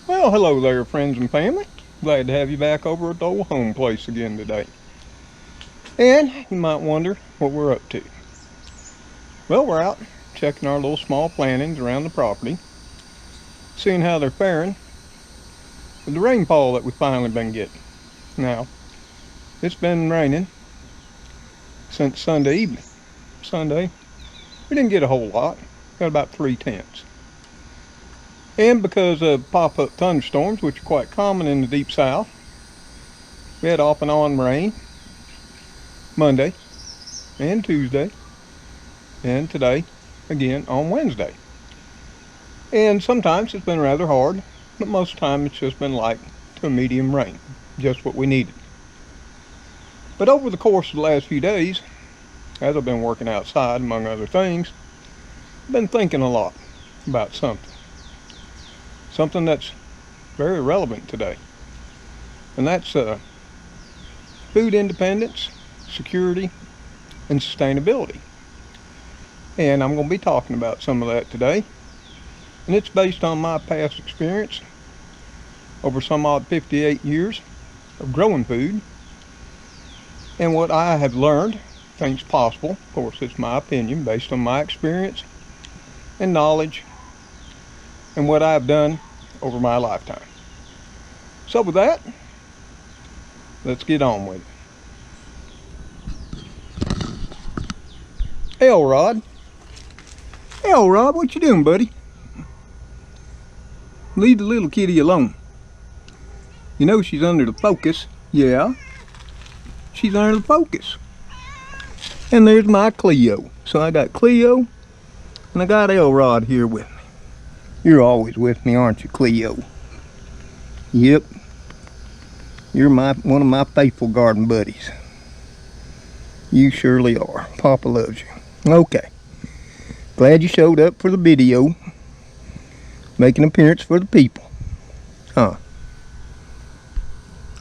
Well, hello there, friends and family. Glad to have you back over at the old home place again today. And you might wonder what we're up to. Well, we're out checking our little small plantings around the property, seeing how they're faring with the rainfall that we've finally been getting. Now, it's been raining since Sunday evening. Sunday, we didn't get a whole lot, got about 3/10. And because of pop-up thunderstorms, which are quite common in the deep south, we had off and on rain Monday and Tuesday, and today again on Wednesday. And sometimes it's been rather hard, but most of the time it's just been light to medium rain, just what we needed. But over the course of the last few days, as I've been working outside among other things, I've been thinking a lot about something that's very relevant today, and that's food independence, security, and sustainability. And I'm going to be talking about some of that today, and it's based on my past experience over some odd 58 years of growing food and what I have learned, things possible. Of course, it's my opinion based on my experience and knowledge and what I've done over my lifetime. So with that, let's get on with it. Hey, old Rod. Hey, old Rod, what you doing, buddy? Leave the little kitty alone. You know she's under the focus. Yeah, she's under the focus. And there's my Cleo. So I got Cleo and I got Elrod here with me. You're always with me, aren't you, Cleo? Yep. You're one of my faithful garden buddies. You surely are. Papa loves you. Okay. Glad you showed up for the video. Make an appearance for the people. Huh.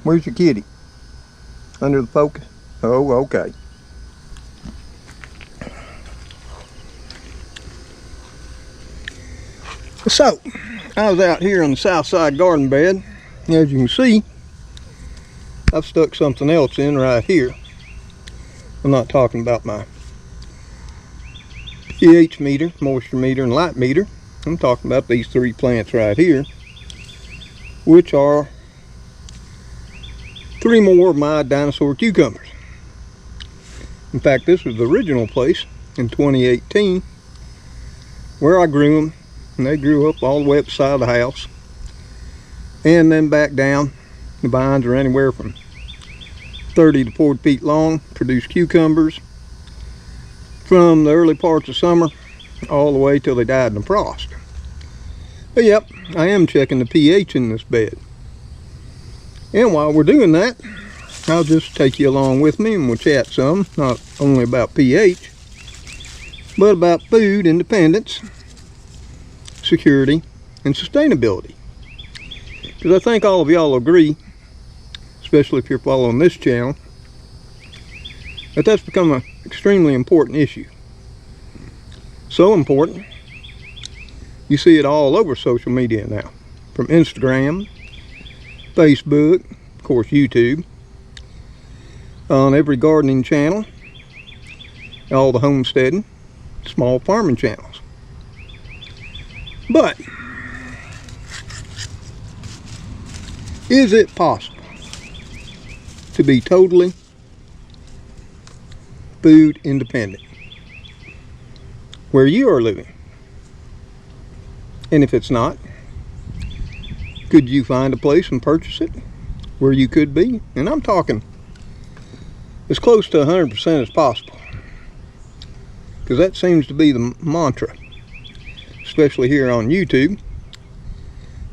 Where's your kitty? Under the focus? Oh, okay. So, I was out here on the south side garden bed. As you can see, I've stuck something else in right here. I'm not talking about my pH meter, moisture meter, and light meter. I'm talking about these three plants right here, which are 3 more of my dinosaur cucumbers. In fact, this was the original place in 2018 where I grew them. And they grew up all the way up the side of the house and then back down. The vines are anywhere from 30 to 40 feet long, produce cucumbers from the early parts of summer all the way till they died in the frost. But yep, I am checking the pH in this bed. And while we're doing that, I'll just take you along with me and we'll chat some, not only about pH, but about food independence, security, and sustainability. Because I think all of y'all agree, especially if you're following this channel, that that's become an extremely important issue. So important, you see it all over social media now. From Instagram, Facebook, of course YouTube, on every gardening channel, all the homesteading, small farming channels. But, is it possible to be totally food independent where you are living? And if it's not, could you find a place and purchase it where you could be? And I'm talking as close to 100% as possible, because that seems to be the mantra. Especially here on YouTube,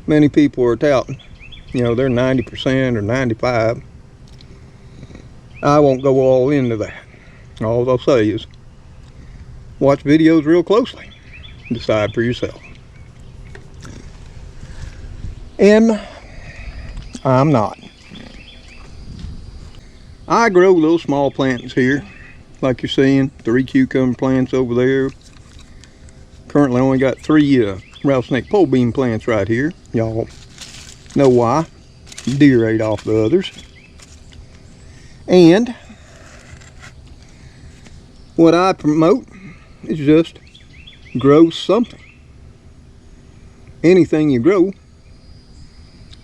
many people are touting, you know, they're 90% or 95%. I won't go all into that. All I'll say is watch videos real closely. Decide for yourself. And I'm not. I grow little small plants here, like you're seeing, 3 cucumber plants over there. Currently only got 3 rattlesnake pole bean plants right here, y'all. Know why? Deer ate off the others. And what I promote is just grow something. Anything you grow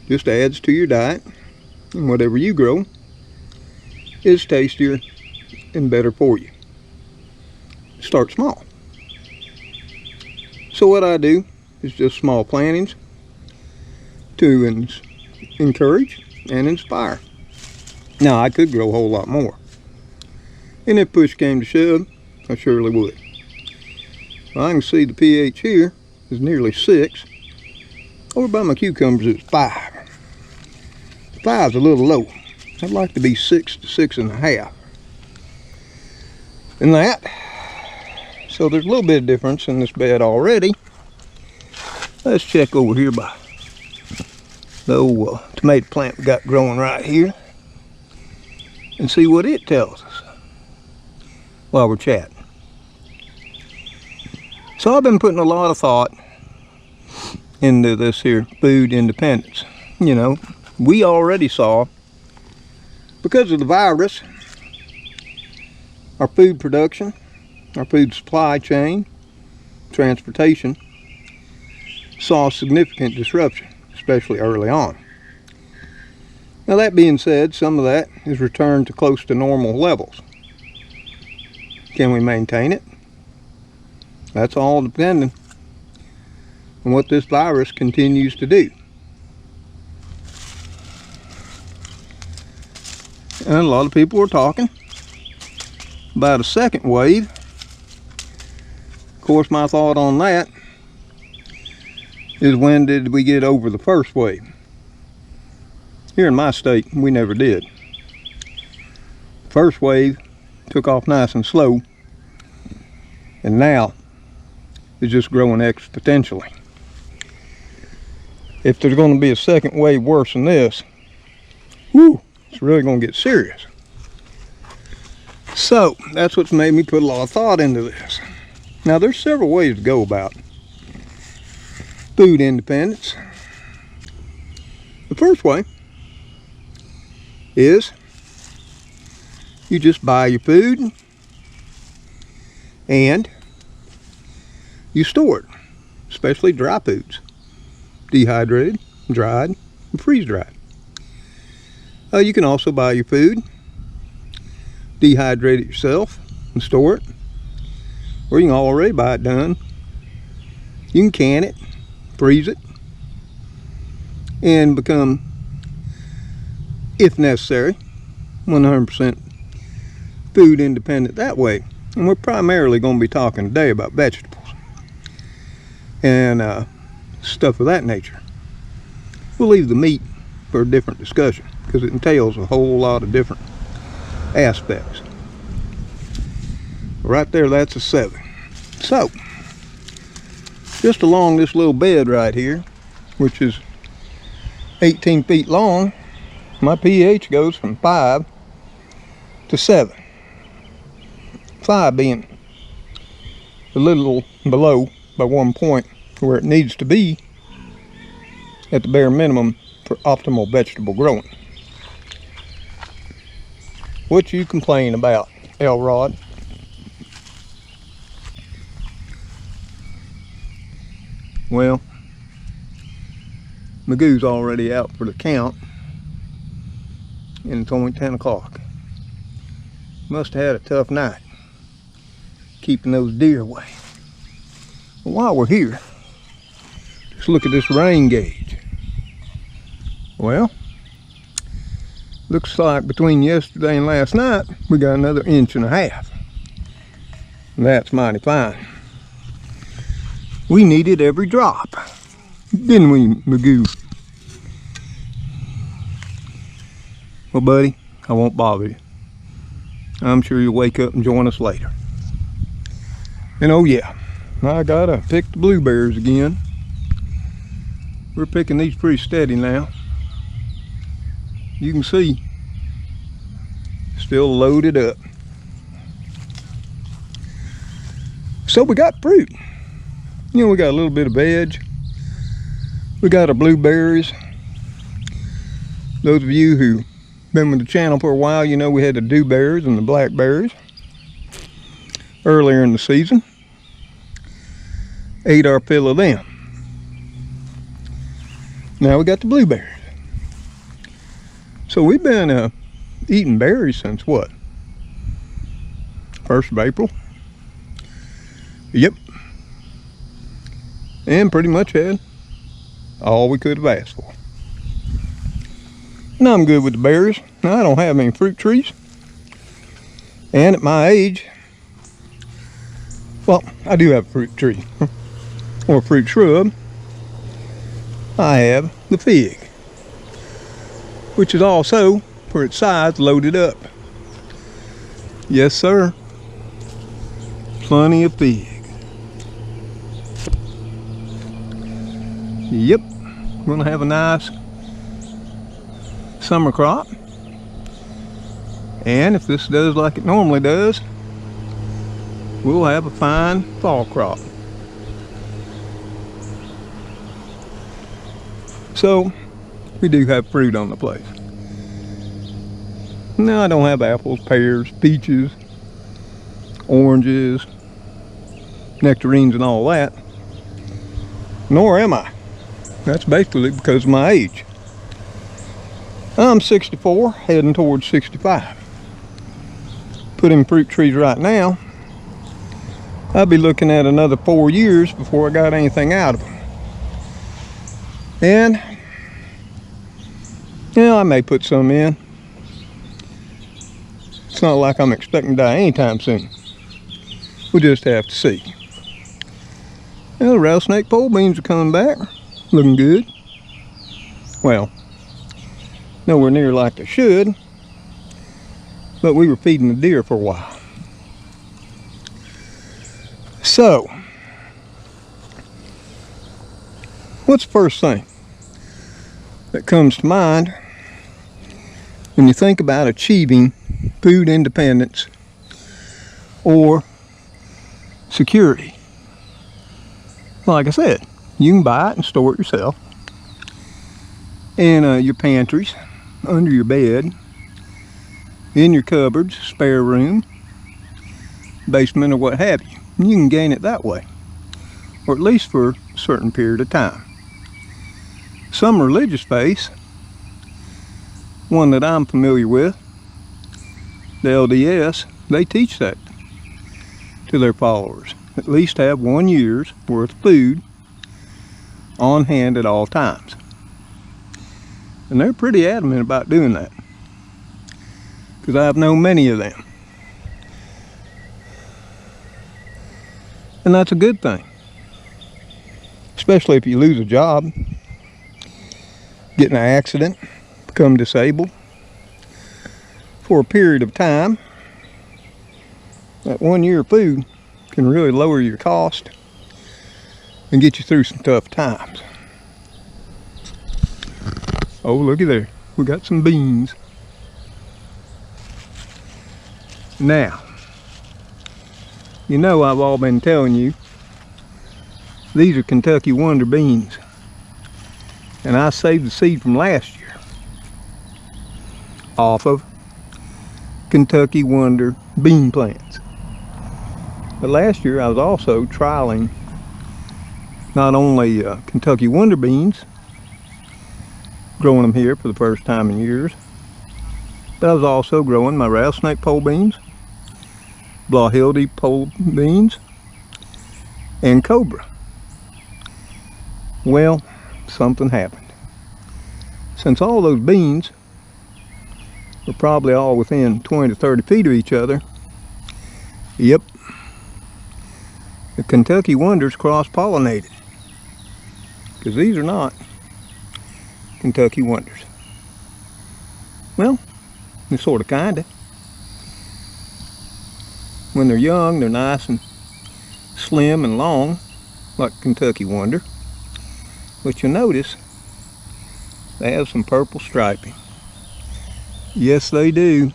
just adds to your diet, and whatever you grow is tastier and better for you. Start small. So what I do is just small plantings to encourage and inspire. Now, I could grow a whole lot more, and if push came to shove, I surely would. Well, I can see the pH here is nearly 6. Over by my cucumbers it's 5. 5's a little low. I'd like to be 6 to 6.5. And that. So there's a little bit of difference in this bed already. Let's check over here by the old tomato plant we got growing right here and see what it tells us while we're chatting. So I've been putting a lot of thought into this here food independence. You know, we already saw, because of the virus, our food production, our food supply chain, transportation, saw significant disruption, especially early on. Now, that being said, some of that is returned to close to normal levels. Can we maintain it? That's all depending on what this virus continues to do. And a lot of people are talking about a second wave. Of course, my thought on that is, when did we get over the first wave? Here in my state, we never did. First wave took off nice and slow, and now it's just growing exponentially. If there's going to be a second wave worse than this, whoo, it's really going to get serious. So that's what's made me put a lot of thought into this. Now, there's several ways to go about food independence. The first way is you just buy your food and you store it, especially dry foods, dehydrated, dried, and freeze-dried. You can also buy your food, dehydrate it yourself, and store it, or you can already buy it done. You can can it, freeze it, and become, if necessary, 100% food independent that way. And we're primarily going to be talking today about vegetables and stuff of that nature. We'll leave the meat for a different discussion, because it entails a whole lot of different aspects. Right there, that's a 7. So, just along this little bed right here, which is 18 feet long, my pH goes from 5 to 7. 5 being a little below by 1 point where it needs to be at the bare minimum for optimal vegetable growing. What you complain about, Elrod? Well, Magoo's already out for the count, and it's only 10 o'clock. Must have had a tough night keeping those deer away. But while we're here, just look at this rain gauge. Well, looks like between yesterday and last night, we got another 1.5 inches. That's mighty fine. We needed every drop, didn't we, Magoo? Well, buddy, I won't bother you. I'm sure you'll wake up and join us later. And oh yeah, I gotta pick the blueberries again. We're picking these pretty steady now. You can see, still loaded up. So we got fruit. You know, we got a little bit of veg. We got our blueberries. Those of you who've been with the channel for a while, you know we had the dewberries and the blackberries earlier in the season. Ate our fill of them. Now we got the blueberries. So we've been eating berries since what? 1st of April? Yep. And pretty much had all we could have asked for. And I'm good with the berries. Now I don't have any fruit trees. And at my age, well, I do have a fruit tree. Or a fruit shrub. I have the fig, which is also, for its size, loaded up. Yes, sir. Plenty of fig. Yep, we're gonna have a nice summer crop. And if this does like it normally does, we'll have a fine fall crop. So, we do have fruit on the place. Now I don't have apples, pears, peaches, oranges, nectarines and all that. Nor am I. That's basically because of my age. I'm 64, heading towards 65. Put in fruit trees right now, I'll be looking at another 4 years before I got anything out of them. And, yeah, I may put some in. It's not like I'm expecting to die anytime soon. We'll just have to see. Well, the rattlesnake pole beans are coming back. Looking good. Well, nowhere near like they should. But we were feeding the deer for a while. So, what's the first thing that comes to mind when you think about achieving food independence or security? Like I said, you can buy it and store it yourself in your pantries, under your bed, in your cupboards, spare room, basement, or what have you. You can gain it that way, or at least for a certain period of time. Some religious faiths, one that I'm familiar with, the LDS, they teach that to their followers. At least have 1 year's worth of food on hand at all times. And they're pretty adamant about doing that, because I've known many of them. And that's a good thing, especially if you lose a job, get in an accident, become disabled for a period of time. That 1 year of food can really lower your cost and get you through some tough times. Oh, looky there. We got some beans. Now, you know I've all been telling you, these are Kentucky Wonder beans. And I saved the seed from last year off of Kentucky Wonder bean plants. But last year I was also trialing not only Kentucky Wonder beans, growing them here for the first time in years, but I was also growing my rattlesnake pole beans, Blahilde pole beans, and cobra. Well, something happened. Since all those beans were probably all within 20 to 30 feet of each other, yep, the Kentucky Wonders cross-pollinated. Because these are not Kentucky Wonders. Well, they're sort of kinda. When they're young, they're nice and slim and long, like Kentucky Wonder. But you'll notice they have some purple striping. Yes, they do.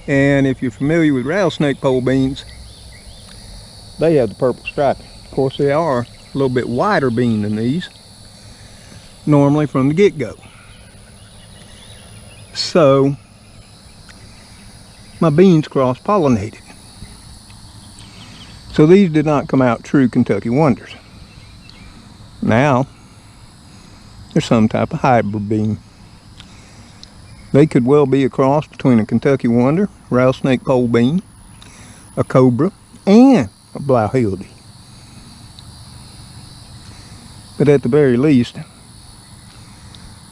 And if you're familiar with rattlesnake pole beans, they have the purple striping. Of course, they are a little bit wider bean than these, normally from the get-go. So my beans cross-pollinated. So these did not come out true Kentucky Wonders. Now, they're some type of hybrid bean. They could well be a cross between a Kentucky Wonder, rattlesnake pole bean, a cobra, and a blauhilde. But at the very least,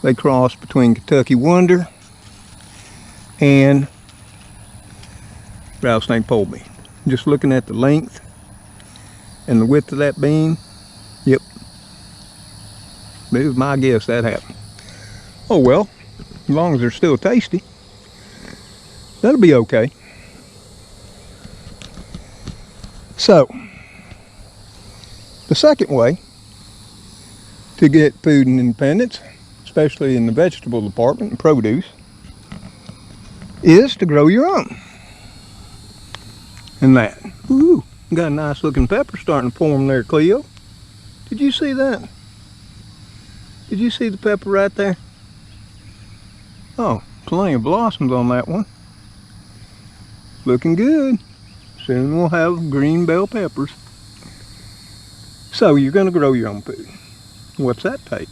they cross between Kentucky Wonder and rattlesnake pole bean. Just looking at the length and the width of that bean, yep, it was my guess that happened. Oh well, as long as they're still tasty, that'll be okay. So, the second way to get food and independence, especially in the vegetable department and produce, is to grow your own. And that. Ooh, got a nice looking pepper starting to form there, Cleo. Did you see that? Did you see the pepper right there? Oh, plenty of blossoms on that one. Looking good. Soon we'll have green bell peppers. So you're going to grow your own food. What's that take?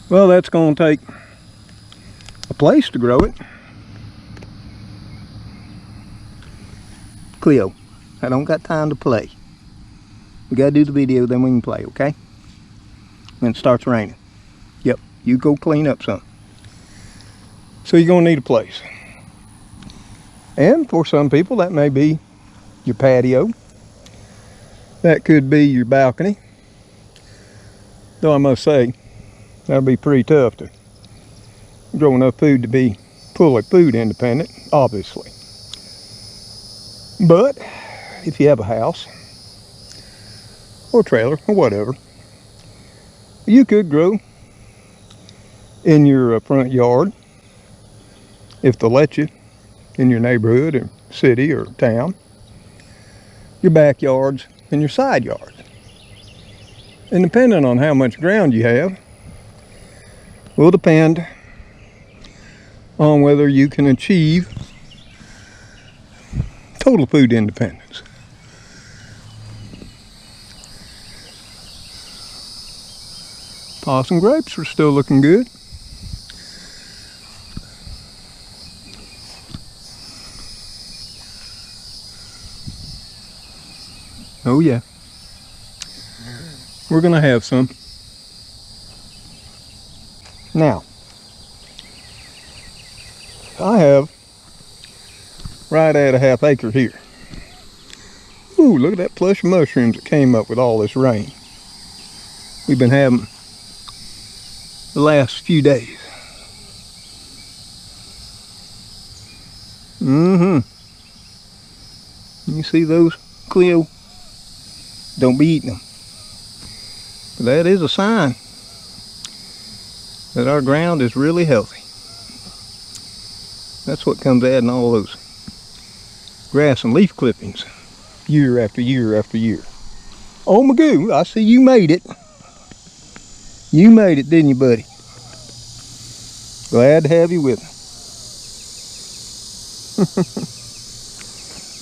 Well, that's going to take a place to grow it. Cleo, I don't got time to play. We got to do the video, then we can play, okay? Then it starts raining. Yep, you go clean up some. So you're going to need a place. And for some people, that may be your patio. That could be your balcony. Though I must say, that'll be pretty tough to grow enough food to be fully food independent, obviously. But if you have a house or trailer or whatever, you could grow in your front yard if they'll let you, in your neighborhood or city or town, your backyards and your side yards. And depending on how much ground you have will depend on whether you can achieve total food independence. Possum grapes are still looking good. Oh yeah. We're gonna have some. Now, I have right at a ½ acre here. Ooh, look at that plush of mushrooms that came up with all this rain we've been having the last few days. You see those, Cleo? Don't be eating them. But that is a sign that our ground is really healthy. That's what comes adding all those grass and leaf clippings year after year after year. Oh, Magoo, I see you made it. You made it, didn't you, buddy? Glad to have you with us.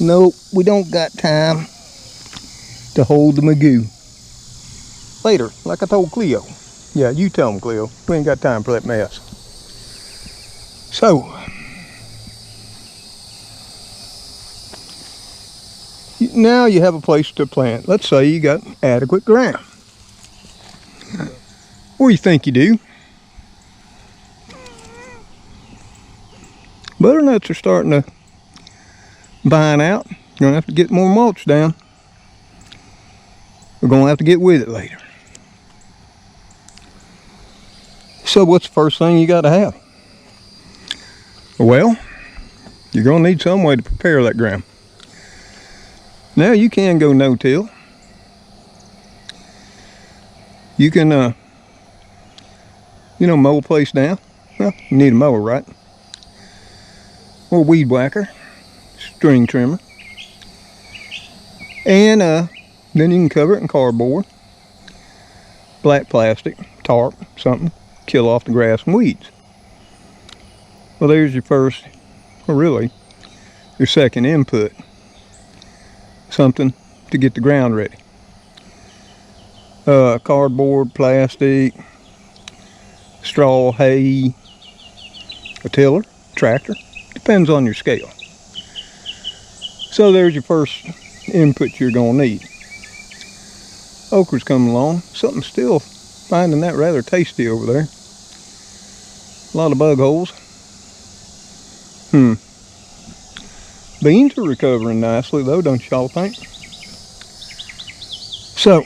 Nope, we don't got time to hold the Magoo. Later, like I told Cleo. Yeah, you tell him, Cleo. We ain't got time for that mess. So, now you have a place to plant. Let's say you got adequate ground. Or you think you do. Butternuts are starting to vine out. You're going to have to get more mulch down. We're going to have to get with it later. So what's the first thing you got to have? Well, you're going to need some way to prepare that ground. Now you can go no-till. You can, mow a place down. Well, you need a mower, right? Or weed whacker, string trimmer. And then you can cover it in cardboard, black plastic, tarp, something, kill off the grass and weeds. Well, there's your first, or really, your second input. Something to get the ground ready. Cardboard, plastic, straw, hay, a tiller, tractor. Depends on your scale. So there's your first input you're going to need. Okra's coming along. Something still finding that rather tasty over there. A lot of bug holes. Beans are recovering nicely though, don't y'all think? So,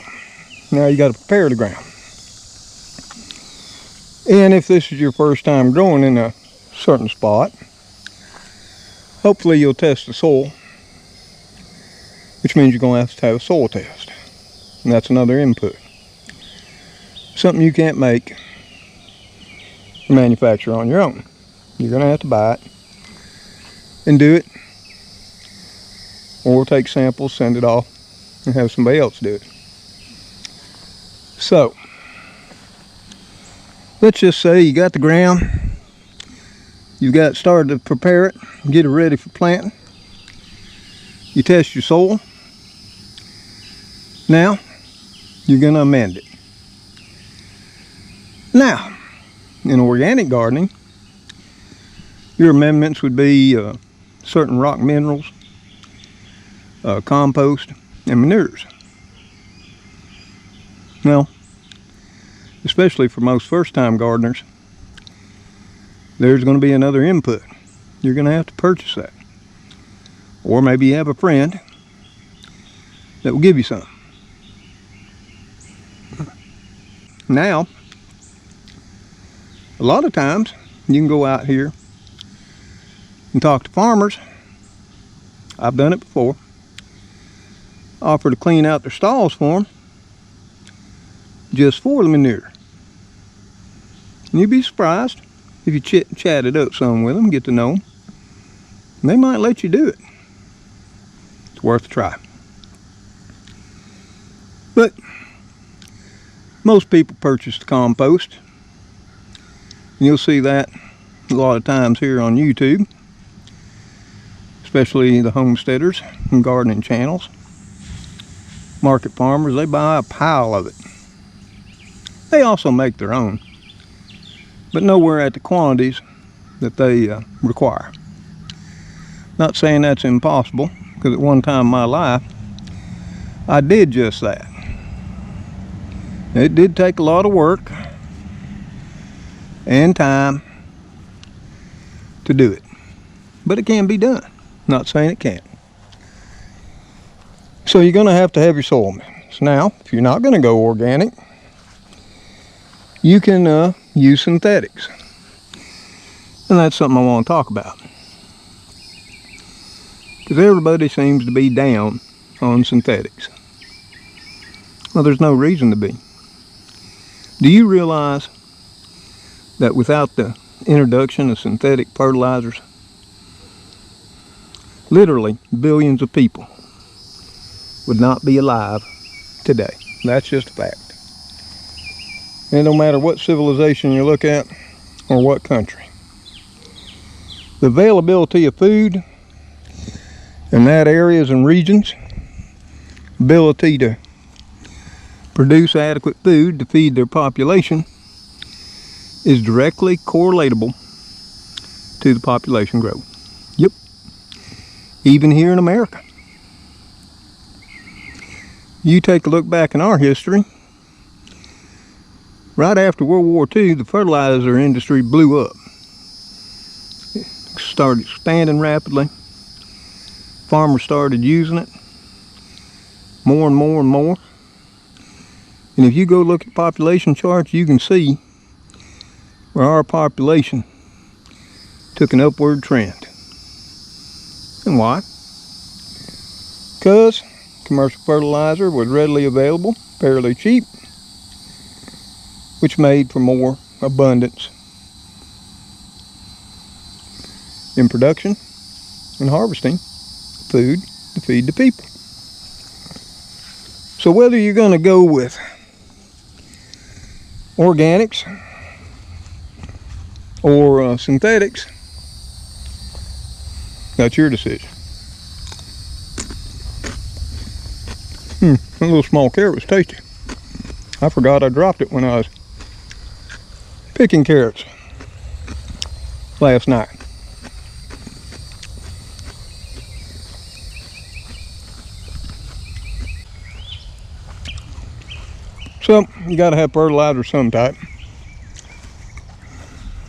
now you got to prepare the ground. And if this is your first time growing in a certain spot, hopefully you'll test the soil, which means you're going to have a soil test. And that's another input. Something you can't make or manufacture on your own. You're going to have to buy it and do it, or take samples, send it off, and have somebody else do it. So, let's just say you got the ground, you've got started to prepare it, get it ready for planting. You test your soil. Now, you're going to amend it. Now, in organic gardening, your amendments would be certain rock minerals, compost, and manures. Well, especially for most first-time gardeners, there's going to be another input. You're going to have to purchase that. Or maybe you have a friend that will give you some. Now, a lot of times you can go out here and talk to farmers. I've done it before. Offer to clean out their stalls for them just for the manure. And you'd be surprised if you chat it up some with them, get to know them. And they might let you do it. It's worth a try. But most people purchase the compost. And you'll see that a lot of times here on YouTube, especially the homesteaders and gardening channels. Market farmers, they buy a pile of it. They also make their own, but nowhere at the quantities that they require. Not saying that's impossible, because at one time in my life, I did just that. It did take a lot of work and time to do it, but it can be done. Not saying it can't. So you're going to have your soil amendments. Now, if you're not going to go organic, you can use synthetics. And that's something I want to talk about. Because everybody seems to be down on synthetics. Well, there's no reason to be. Do you realize that without the introduction of synthetic fertilizers, literally billions of people would not be alive today? That's just a fact. And no matter what civilization you look at or what country, the availability of food in that areas and regions, ability to produce adequate food to feed their population, is directly correlatable to the population growth. Yep. Even here in America. You take a look back in our history. Right after World War II, the fertilizer industry blew up. It started expanding rapidly. Farmers started using it more and more and more. And if you go look at population charts, you can see where our population took an upward trend. And why? Because commercial fertilizer was readily available, fairly cheap, which made for more abundance in production and harvesting food to feed the people. So whether you're going to go with organics or synthetics, That's your decision. That little small carrot was tasty. I forgot I dropped it when I was picking carrots last night. So, you gotta have fertilizer of some type.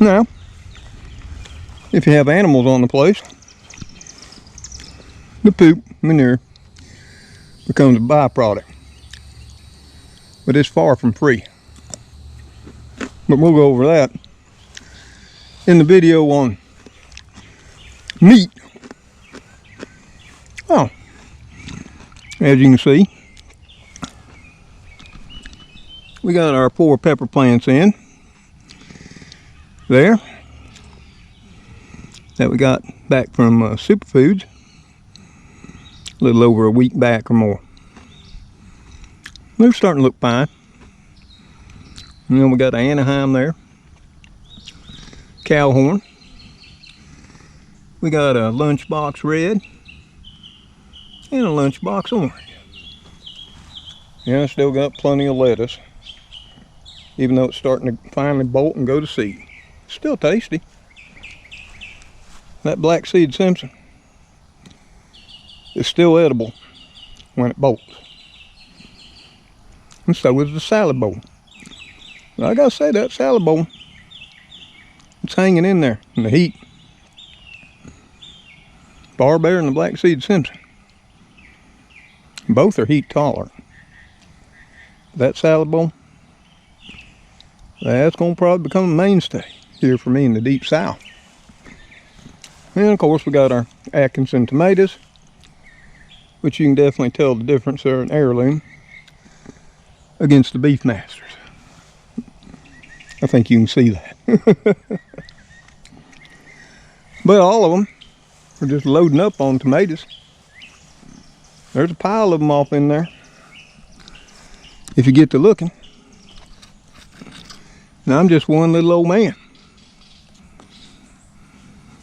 Now, if you have animals on the place, the poop, manure, becomes a byproduct. But it's far from free. But we'll go over that in the video on meat. Oh, as you can see, we got our 4 pepper plants in there that we got back from Superfoods a little over a week back or more. They're starting to look fine. And then we got Anaheim there, Cowhorn. We got a Lunchbox Red and a Lunchbox Orange. Yeah, I still got plenty of lettuce, even though it's starting to finally bolt and go to seed. Still tasty. That Black Seed Simpson is still edible when it bolts. And so is the salad bowl. I gotta say, that salad bowl, it's hanging in there in the heat. Far better than the Black Seed Simpson. Both are heat tolerant. That salad bowl, that's gonna probably become a mainstay here for me in the deep south. And of course we got our Atkinson tomatoes, which you can definitely tell the difference. They're an heirloom against the Beefmasters. I think you can see that. But all of them are just loading up on tomatoes. There's a pile of them off in there, if you get to looking. Now I'm just one little old man.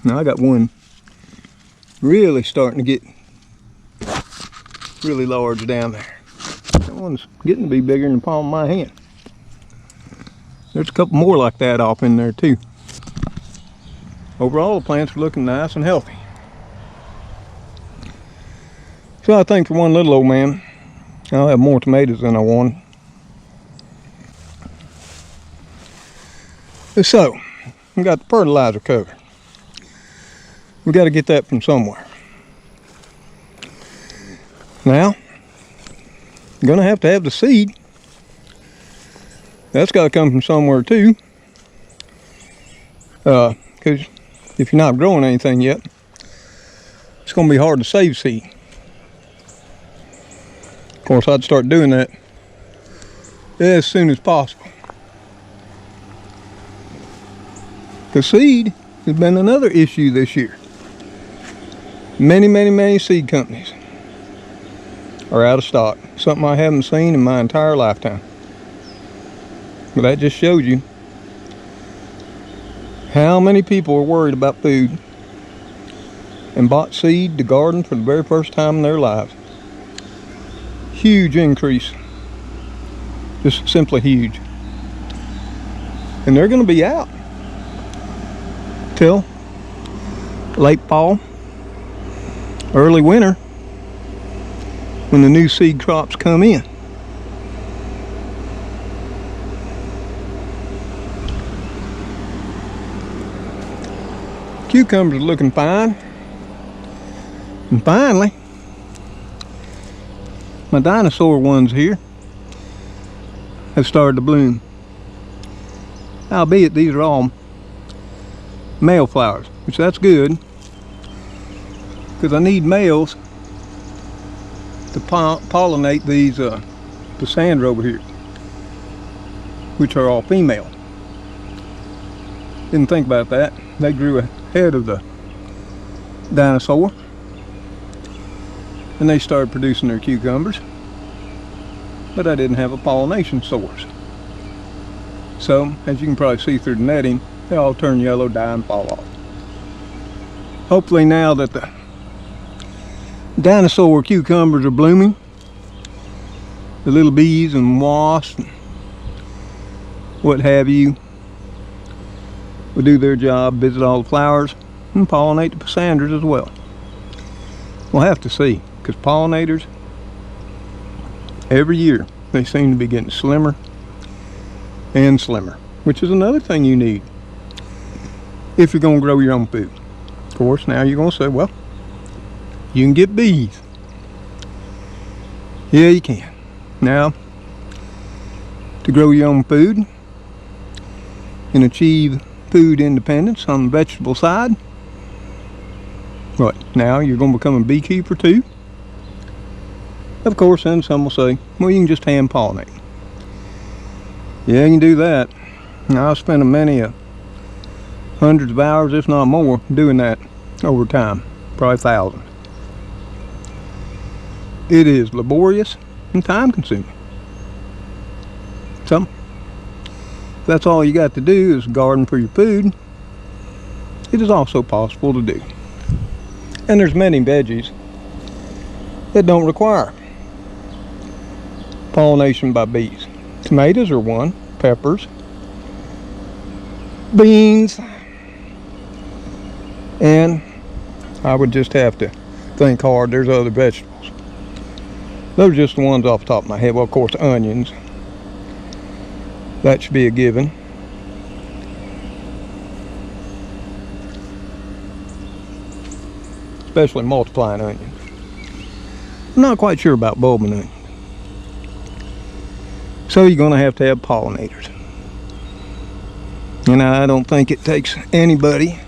Now I got one really starting to get really large down there. That one's getting to be bigger than the palm of my hand. There's a couple more like that off in there too. Overall, the plants are looking nice and healthy. So I think for one little old man, I'll have more tomatoes than I wanted. So, we got the fertilizer covered. We got to get that from somewhere. Now, I'm going to have the seed. That's got to come from somewhere too. Because if you're not growing anything yet, it's going to be hard to save seed. Of course, I'd start doing that as soon as possible. The seed has been another issue this year. Many seed companies are out of stock. Something I haven't seen in my entire lifetime. But that just shows you how many people are worried about food and bought seed to garden for the very first time in their lives. Huge increase. Just simply huge. And they're going to be out till late fall, early winter, when the new seed crops come in. Cucumbers are looking fine. And finally, my dinosaur ones here have started to bloom. Albeit these are all male flowers, which that's good, because I need males to pollinate these Cassandra over here, which are all female. Didn't think about that. They grew ahead of the dinosaur, and they started producing their cucumbers, but I didn't have a pollination source. So, as you can probably see through the netting, they all turn yellow, die, and fall off. hopefully now that the dinosaur cucumbers are blooming, the little bees and wasps and what have you will do their job, visit all the flowers, and pollinate the passanders as well. We'll have to see, because pollinators, every year, they seem to be getting slimmer and slimmer, which is another thing you need if you're going to grow your own food. Of course, now you're going to say, well, you can get bees. Yeah, you can. Now, to grow your own food and achieve food independence on the vegetable side, what, now you're going to become a beekeeper too? Of course, then some will say, well, you can just hand pollinate. Yeah, you can do that. Now, I've spent many hundreds of hours, if not more, doing that over time, probably thousands. It is laborious and time consuming. So, if that's all you got to do is garden for your food, it is also possible to do. And there's many veggies that don't require pollination by bees. Tomatoes are one, peppers, beans, and I would just have to think hard. There's other vegetables. Those are just the ones off the top of my head. Well, of course, onions. That should be a given. Especially multiplying onions. I'm not quite sure about bulbing onions. So you're going to have pollinators. And I don't think it takes anybody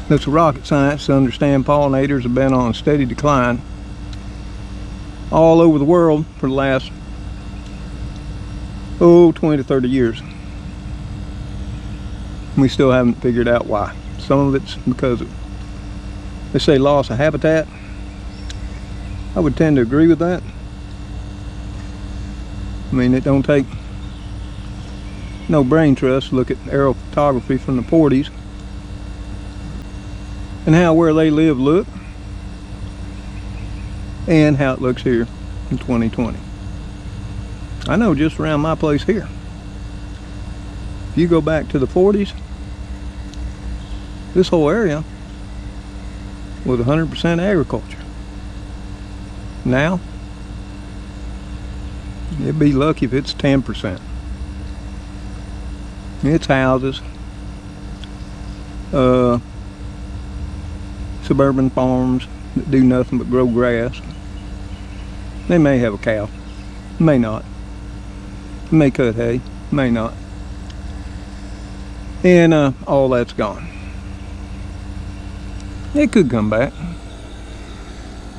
that's a rocket science to understand pollinators have been on a steady decline all over the world for the last 20 to 30 years. We still haven't figured out why. Some of it's because of, they say, loss of habitat. I would tend to agree with that. I mean, it don't take no brain trust to look at aerial photography from the 40s and how where they live look and how it looks here in 2020. I know just around my place here, if you go back to the 40s, this whole area was 100% agriculture. Now, you'd be lucky if it's 10%. It's houses, suburban farms that do nothing but grow grass. They may have a cow, may not. May cut hay, may not. And all that's gone. It could come back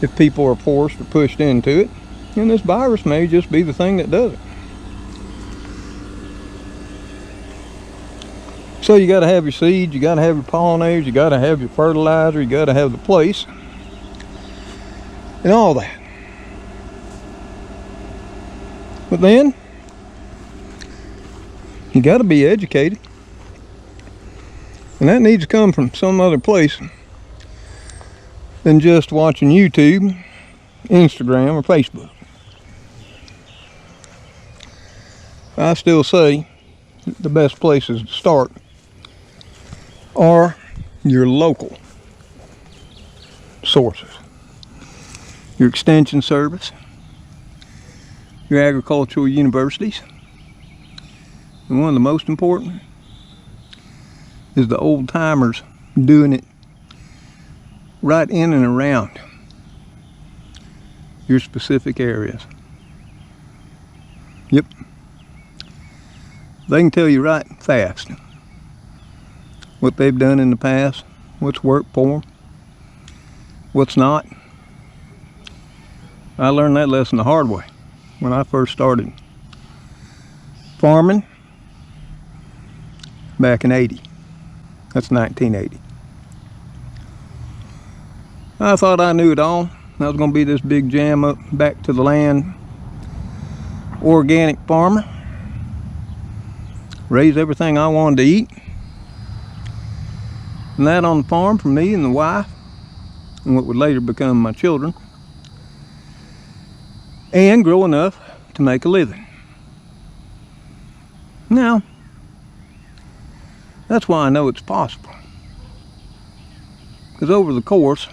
if people are forced or pushed into it, and this virus may just be the thing that does it. So you got to have your seeds, you got to have your pollinators, you got to have your fertilizer, you got to have the place, and all that. But then you got to be educated, and that needs to come from some other place than just watching YouTube, Instagram, or Facebook. I still say the best places to start are your local sources, your extension service, your agricultural universities, and one of the most important is the old timers doing it right in and around your specific areas. Yep. They can tell you right fast what they've done in the past, what's worked for them, what's not. I learned that lesson the hard way when I first started farming back in 80. That's 1980. I thought I knew it all. I was going to be this big jam up, back to the land, organic farmer, raise everything I wanted to eat, And that on the farm for me and the wife, and what would later become my children, and grow enough to make a living. Now, that's why I know it's possible. Because over the course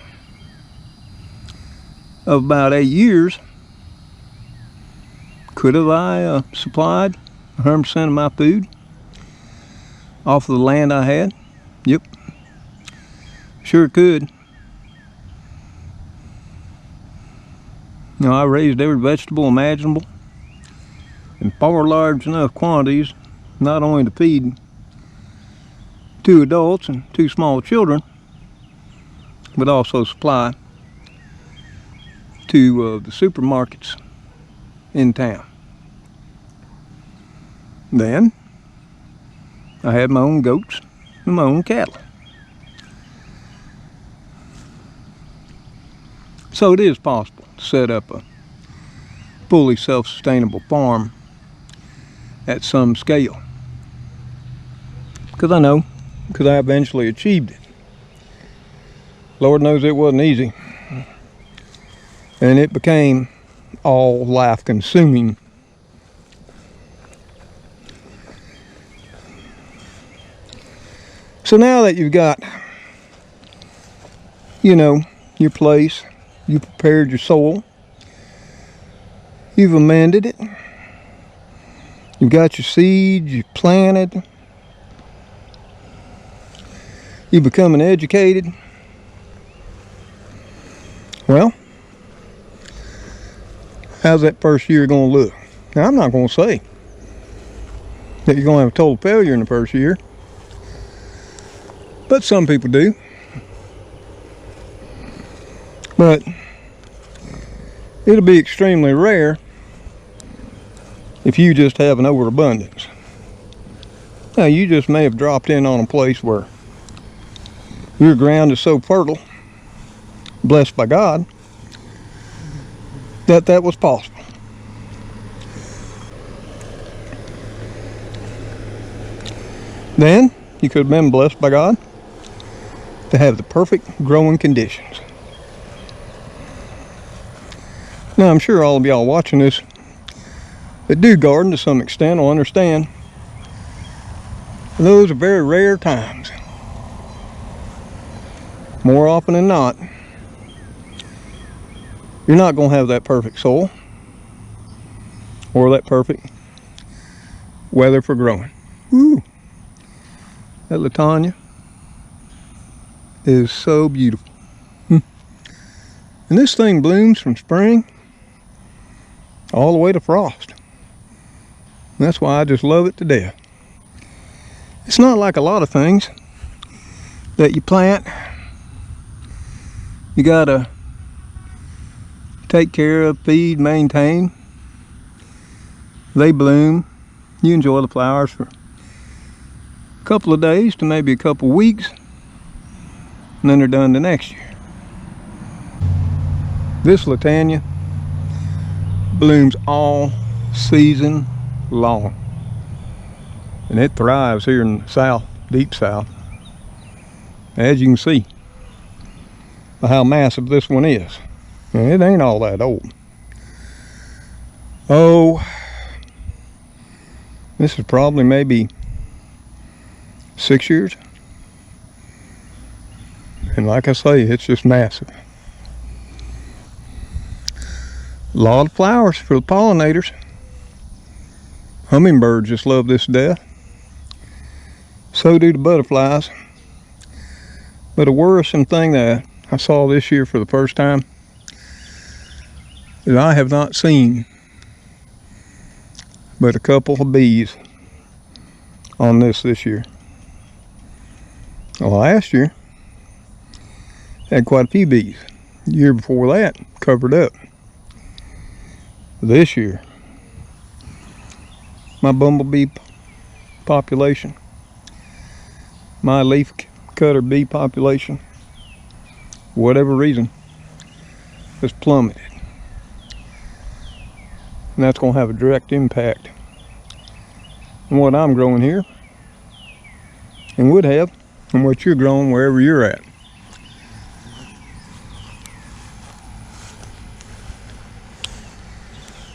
of about 8 years, could have I supplied 100% of my food off of the land I had? Yep, sure could. You know, I raised every vegetable imaginable in far large enough quantities, not only to feed 2 adults and 2 small children, but also supply to the supermarkets in town. Then I had my own goats and my own cattle. So it is possible to set up a fully self-sustainable farm at some scale. Because I know, because I eventually achieved it. Lord knows it wasn't easy. And it became all life-consuming. So now that you've got, you know, your place, you prepared your soil, you've amended it, you've got your seeds, you've planted, you're becoming educated. Well, how's that first year going to look? Now, I'm not going to say that you're going to have a total failure in the first year, but some people do. But it'll be extremely rare if you just have an overabundance. Now, you just may have dropped in on a place where your ground is so fertile, blessed by God, that was possible. Then you could have been blessed by God to have the perfect growing conditions. Now, I'm sure all of y'all watching this that do garden to some extent will understand those are very rare times. More often than not, you're not going to have that perfect soil or that perfect weather for growing. Woo! That Latanya is so beautiful. And this thing blooms from spring all the way to frost. And that's why I just love it to death. It's not like a lot of things that you plant. You gotta take care of, feed, maintain. They bloom. You enjoy the flowers for a couple of days to maybe a couple of weeks, and then they're done the next year. This Latanya blooms all season long, and it thrives here in the south, deep south, as you can see by how massive this one is. And it ain't all that old. Oh, this is probably maybe 6 years. And like I say, it's just massive. A lot of flowers for the pollinators. Hummingbirds just love this to death. So do the butterflies. But a worrisome thing that I saw this year for the first time that I have not seen but a couple of bees on this year. Well, last year had quite a few bees. The year before that, covered up. This year, my bumblebee population, my leaf cutter bee population, for whatever reason, has plummeted. And that's going to have a direct impact on what I'm growing here, and would have and what you're growing wherever you're at.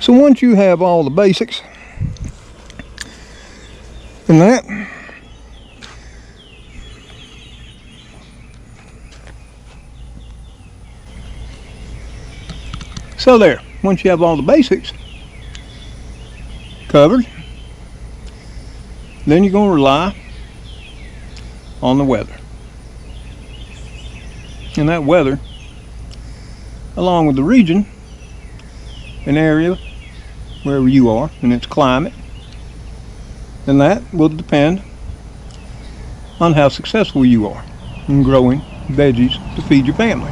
So once you have all the basics in that, so there, once you have all the basics covered, then you're going to rely on the weather. And that weather, along with the region, an area, wherever you are, and its climate, and that will depend on how successful you are in growing veggies to feed your family.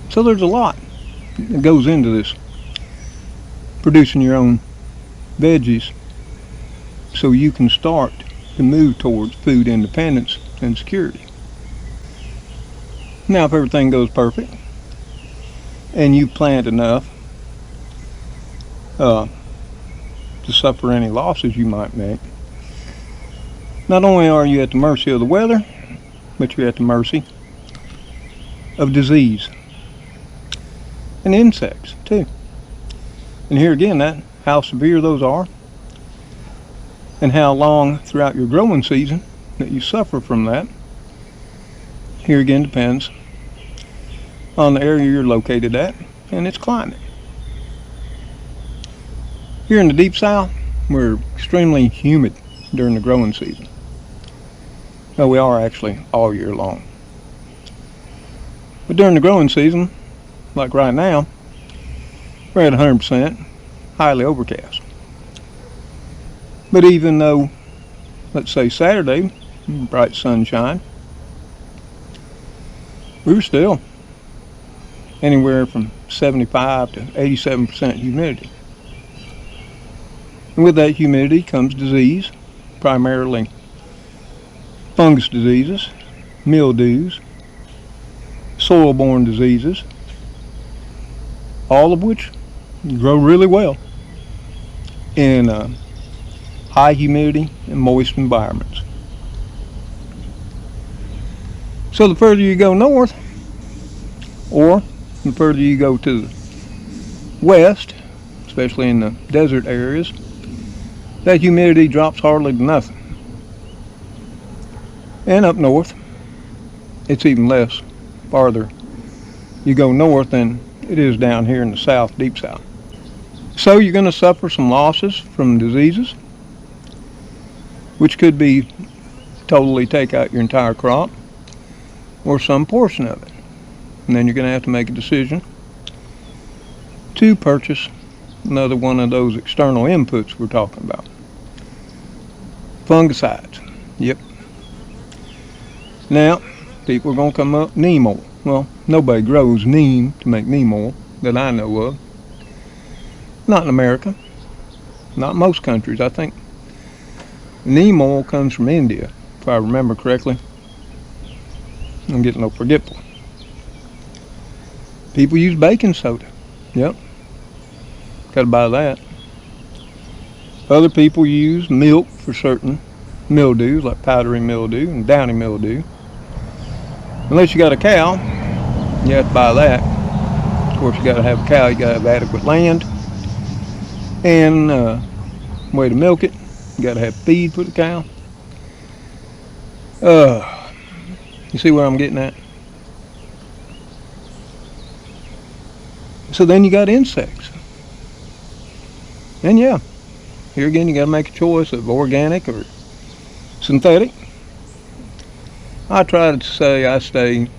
So there's a lot that goes into this, producing your own veggies so you can start to move towards food independence and security. Now, if everything goes perfect and you plant enough to suffer any losses you might make, not only are you at the mercy of the weather, but you're at the mercy of disease and insects too. And here again, that how severe those are and how long throughout your growing season that you suffer from that, here again depends on the area you're located at and its climate. Here in the deep south, we're extremely humid during the growing season. Well, we are actually all year long. But during the growing season, like right now, we're at 100%, highly overcast. But even though, let's say Saturday, bright sunshine, we were still anywhere from 75 to 87% humidity. And with that humidity comes disease, primarily fungus diseases, mildews, soil-borne diseases, all of which grow really well in high humidity and moist environments. So the further you go north, or the further you go to the west, especially in the desert areas, that humidity drops hardly to nothing. And up north, it's even less farther you go north than it is down here in the south, deep south. So you're going to suffer some losses from diseases, which could be totally take out your entire crop or some portion of it. And then you're going to have to make a decision to purchase another one of those external inputs we're talking about. Fungicides. Yep. Now, people are going to come up neem oil. Well, nobody grows neem to make neem oil that I know of. Not in America. Not in most countries. I think neem oil comes from India, if I remember correctly. I'm getting a little forgetful. People use baking soda. Yep. Got to buy that. Other people use milk for certain mildews, like powdery mildew and downy mildew. Unless you got a cow, you have to buy that. Of course, you got to have a cow. You got to have adequate land and way to milk it. You got to have feed for the cow. You see where I'm getting at? So then you got insects. And yeah, here again you got to make a choice of organic or synthetic. I try to say I stay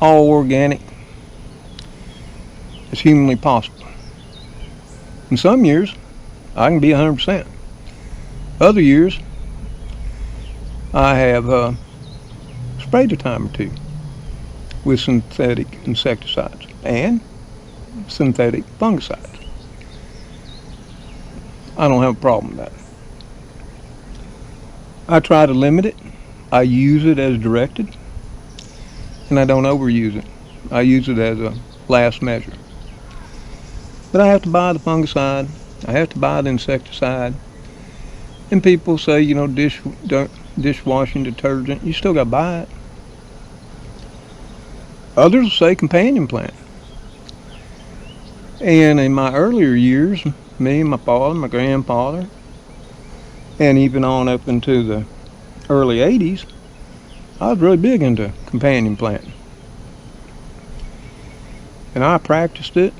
all organic as humanly possible. In some years, I can be 100%. Other years, I have sprayed a time or two with synthetic insecticides and synthetic fungicides. I don't have a problem with that. I try to limit it. I use it as directed, and I don't overuse it. I use it as a last measure. But I have to buy the fungicide. I have to buy the insecticide. And people say, you know, dishwashing detergent, you still got to buy it. Others will say companion plant. And in my earlier years, me and my father, my grandfather, and even on up into the early 80s, I was really big into companion planting. And I practiced it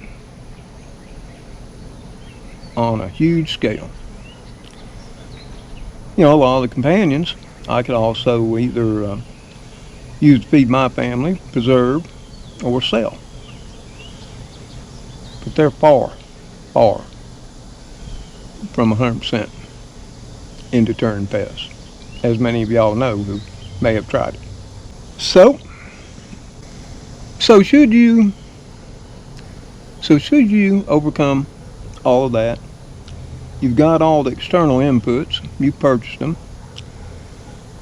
on a huge scale. You know, a lot of the companions I could also either use to feed my family, preserve, or sell. But they're far from 100% in-deterrent pests, as many of y'all know who may have tried it. So should you overcome all of that, you've got all the external inputs, you purchased them,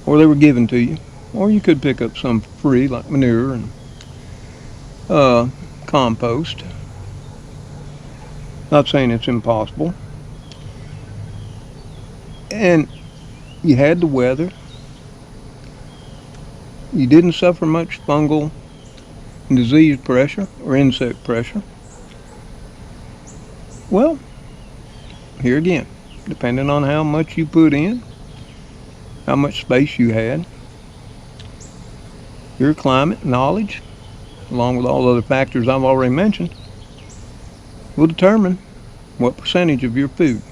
or they were given to you, or you could pick up some for free, like manure and compost. Not saying it's impossible. And you had the weather. You didn't suffer much fungal and disease pressure or insect pressure. Well, here again, depending on how much you put in, how much space you had, your climate, knowledge, along with all the other factors I've already mentioned, will determine what percentage of your food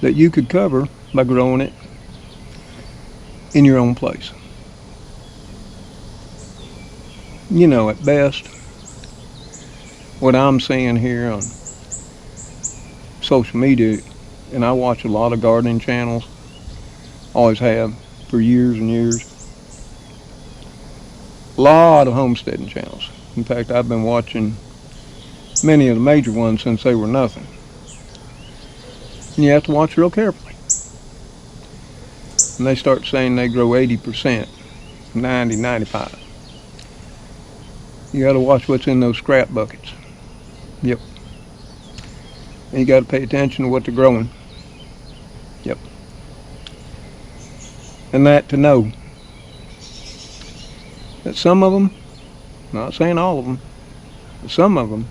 that you could cover by growing it in your own place. You know, at best, what I'm seeing here on social media, and I watch a lot of gardening channels, always have for years and years, a lot of homesteading channels. In fact, I've been watching many of the major ones since they were nothing. And you have to watch real carefully. And they start saying they grow 80%, 90, 95. You got to watch what's in those scrap buckets. Yep. And you got to pay attention to what they're growing. Yep. And that to know that some of them, not saying all of them, but some of them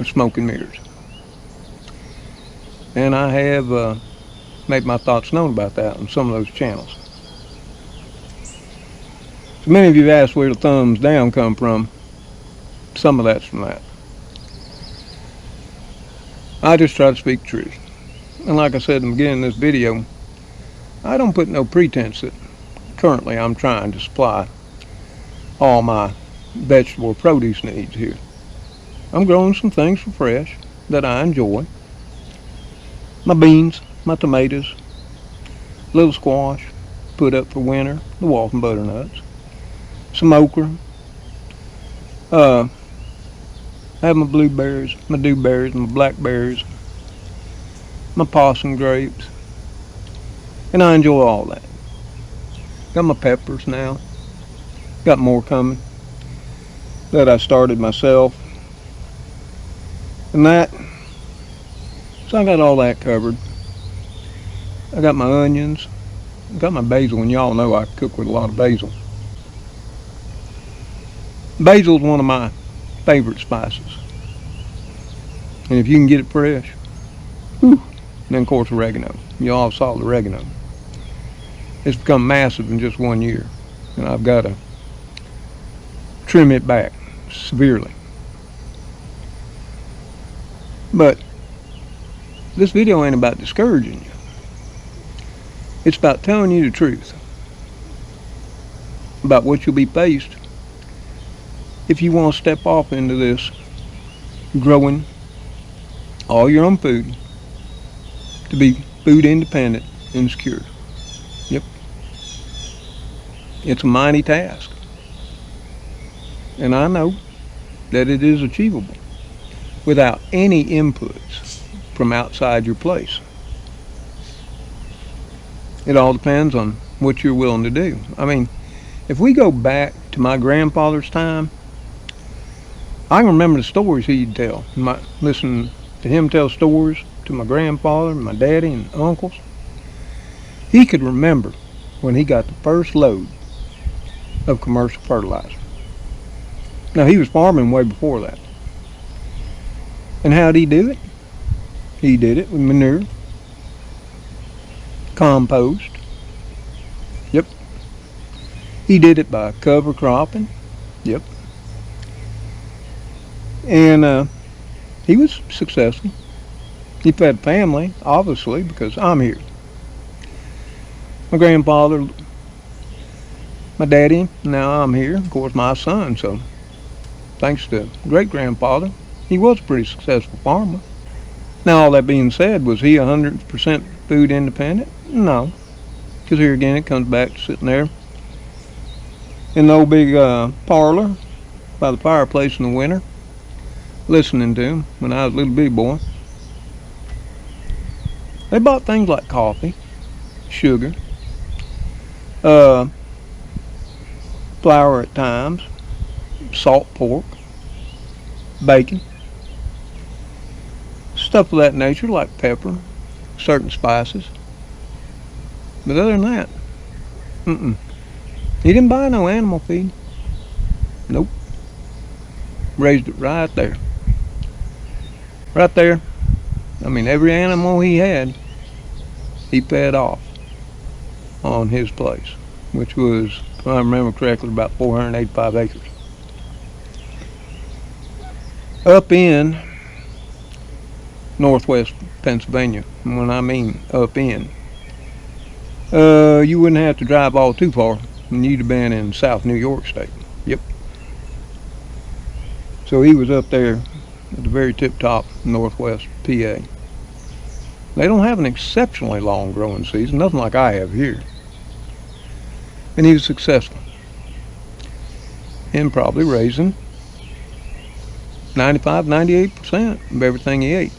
are smoke and mirrors. And I have made my thoughts known about that on some of those channels. So many of you have asked where the thumbs down come from. Some of that's from that. I just try to speak truth. And like I said in the beginning of this video, I don't put no pretense that currently I'm trying to supply all my vegetable produce needs here. I'm growing some things for fresh that I enjoy. My beans, my tomatoes, little squash, put up for winter, the walking butternuts, some okra. I have my blueberries, my dewberries, my blackberries, my possum grapes, and I enjoy all that. Got my peppers now. Got more coming that I started myself. And that, so I got all that covered. I got my onions, I got my basil, and y'all know I cook with a lot of basil. Basil is one of my favorite spices. And if you can get it fresh, whew, and then of course oregano. You all saw the oregano. It's become massive in just 1 year. And I've got to trim it back severely. But this video ain't about discouraging you. It's about telling you the truth about what you'll be faced if you want to step off into this growing all your own food to be food independent and secure. Yep. It's a mighty task. And I know that it is achievable without any inputs from outside your place. It all depends on what you're willing to do. I mean, if we go back to my grandfather's time, I can remember the stories he'd tell. Listen to him tell stories to my grandfather, my daddy, and uncles. He could remember when he got the first load of commercial fertilizer. Now, he was farming way before that. And how did he do it? He did it with manure, compost. Yep. He did it by cover cropping. Yep. And he was successful. He fed family, obviously, because I'm here. My grandfather, my daddy, now I'm here. Of course, my son. So, thanks to great-grandfather, he was a pretty successful farmer. Now, all that being said, was he 100% food independent? No. Because here again, it comes back to sitting there in the old big parlor by the fireplace in the winter, listening to him when I was a little bitty boy. They bought things like coffee, sugar, flour at times, salt pork, bacon, stuff of that nature like pepper, certain spices. But other than that, he didn't buy no animal feed. Nope. Raised it right there. Right there. I mean, every animal he had, he fed off on his place, which was, if I remember correctly, about 485 acres. Up in northwest Pennsylvania, and when I mean up in, you wouldn't have to drive all too far, and you'd have been in South New York State. Yep. So he was up there at the very tip top northwest PA. They don't have an exceptionally long growing season, nothing like I have here. And he was successful in probably raising 95-98% of everything he ate.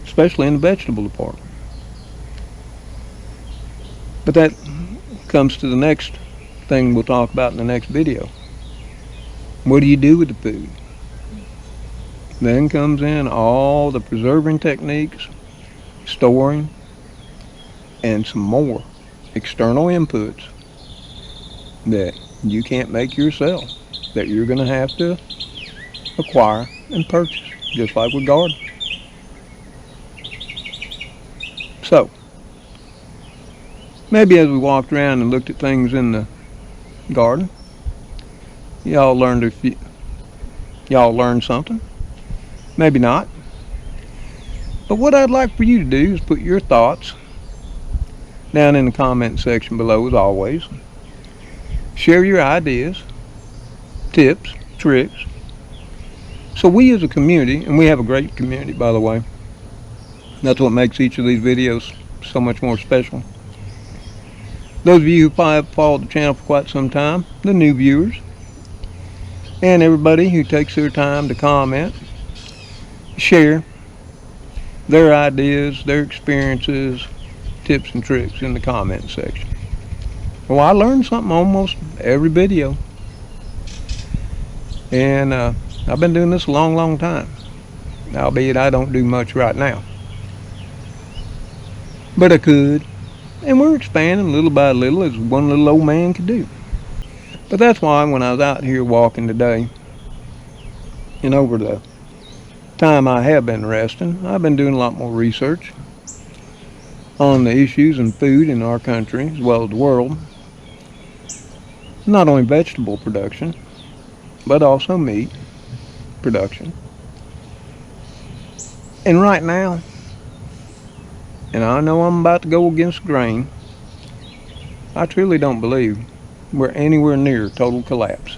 Especially in the vegetable department. But that comes to the next thing we'll talk about in the next video. What do you do with the food? Then comes in all the preserving techniques, storing, and some more external inputs that you can't make yourself, that you're going to have to acquire and purchase, just like with garden. So, maybe as we walked around and looked at things in the garden, y'all learned something. Maybe not. But what I'd like for you to do is put your thoughts down in the comment section below, as always. Share your ideas, tips, tricks. So we as a community, and we have a great community, by the way. That's what makes each of these videos so much more special. Those of you who have followed the channel for quite some time, the new viewers, and everybody who takes their time to comment, share their ideas, their experiences, tips and tricks in the comment section. Well, I learned something almost every video. And I've been doing this a long, long time. Albeit I don't do much right now. But I could. And we're expanding little by little, as one little old man could do. But that's why when I was out here walking today, and over the time I have been resting, I've been doing a lot more research on the issues in food in our country as well as the world. Not only vegetable production, but also meat production. And right now, and I know I'm about to go against the grain, I truly don't believe we're anywhere near total collapse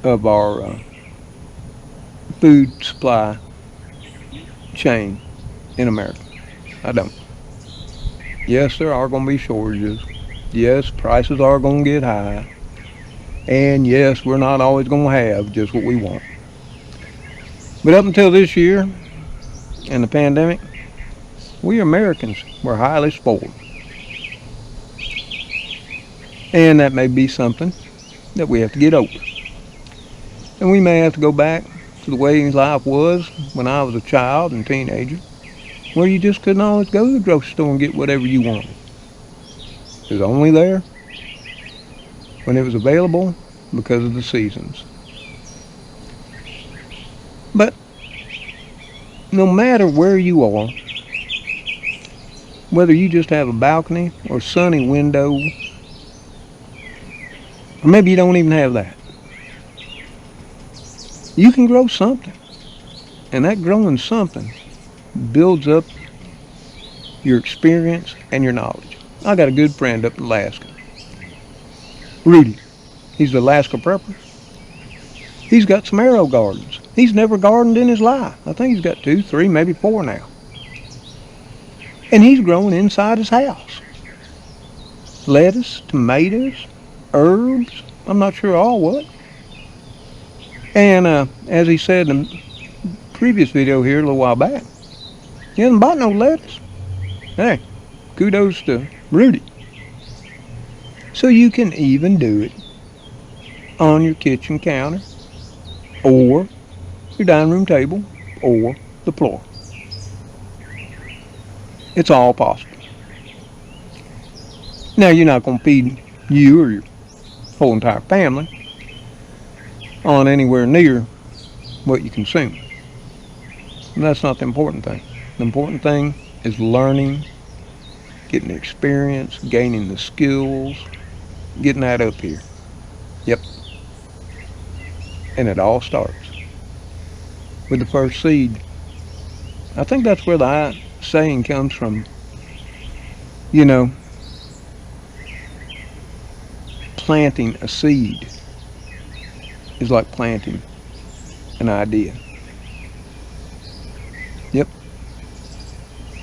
of our food supply chain in America. I don't. Yes, there are going to be shortages. Yes, prices are going to get high. And yes, we're not always going to have just what we want. But up until this year and the pandemic, we Americans were highly spoiled. And that may be something that we have to get over. And we may have to go back to the way life was when I was a child and teenager. where you just couldn't always go to the grocery store and get whatever you wanted. It was only there when it was available because of the seasons. But no matter where you are, whether you just have a balcony or sunny window, or maybe you don't even have that, you can grow something. And that growing something builds up your experience and your knowledge. I got a good friend up in Alaska, Rudy. He's the Alaska prepper. He's got some arrow gardens. He's never gardened in his life. I think he's got 2, 3, maybe 4 now. And he's growing inside his house. Lettuce, tomatoes, herbs, I'm not sure all what. And as he said in the previous video here a little while back, he hasn't bought no lettuce. Hey, kudos to Rudy. So you can even do it on your kitchen counter, or your dining room table, or the floor. It's all possible. Now, you're not going to feed you or your whole entire family on anywhere near what you consume. And that's not the important thing. The important thing is learning, getting the experience, gaining the skills, getting that up here. Yep. And it all starts with the first seed. I think that's where the saying comes from. You know, planting a seed is like planting an idea. Yep.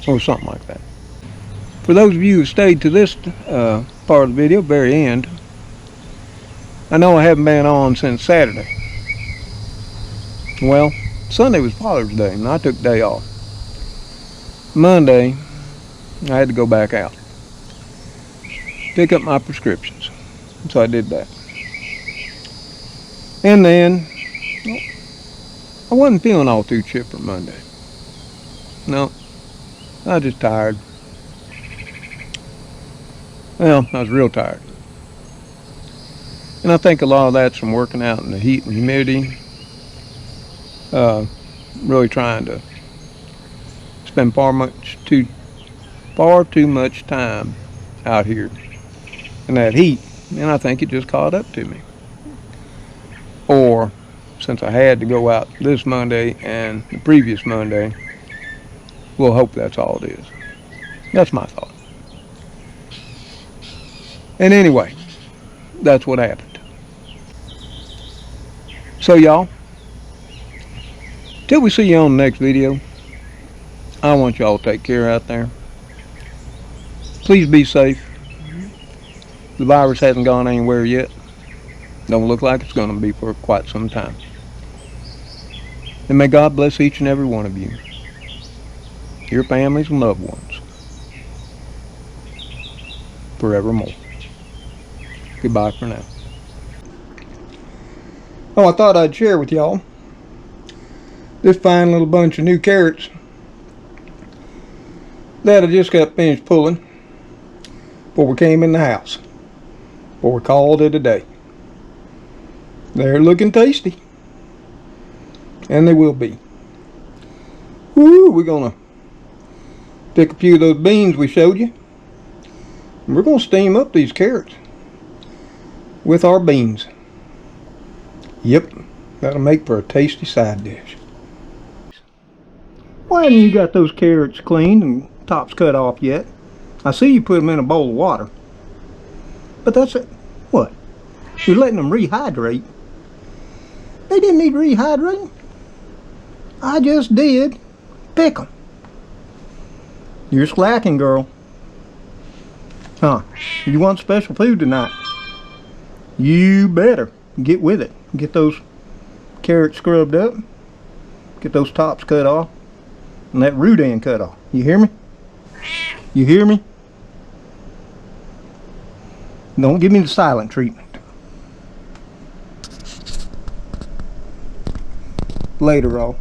Or something like that. For those of you who stayed to this part of the video, very end, I know I haven't been on since Saturday. Well, Sunday was Father's Day, and I took the day off. Monday, I had to go back out, pick up my prescriptions. So I did that. And then, I wasn't feeling all too chipper Monday. No, I was just tired. Well, I was real tired. And I think a lot of that's from working out in the heat and humidity. Really trying to spend far too much time out here in that heat. And I think it just caught up to me. Or, since I had to go out this Monday and the previous Monday, we'll hope that's all it is. That's my thought. And anyway, that's what happened. So y'all, till we see you on the next video, I want y'all to take care out there. Please be safe. The virus hasn't gone anywhere yet. Don't look like it's going to be for quite some time. And may God bless each and every one of you, your families and loved ones, forevermore. Goodbye for now. Oh, I thought I'd share with y'all this fine little bunch of new carrots that I just got finished pulling before we came in the house. Before we called it a day. They're looking tasty. And they will be. Woo, we're going to pick a few of those beans we showed you. And we're going to steam up these carrots with our beans. Yep, that'll make for a tasty side dish. Why haven't you got those carrots cleaned and tops cut off yet? I see you put them in a bowl of water. But that's it. What? You're letting them rehydrate. They didn't need rehydrating. I just did. Pick them. You're slacking, girl. Huh? You want special food tonight? You better get with it. Get those carrots scrubbed up. Get those tops cut off. And that root end cut off. You hear me? You hear me? Don't give me the silent treatment. Later, all.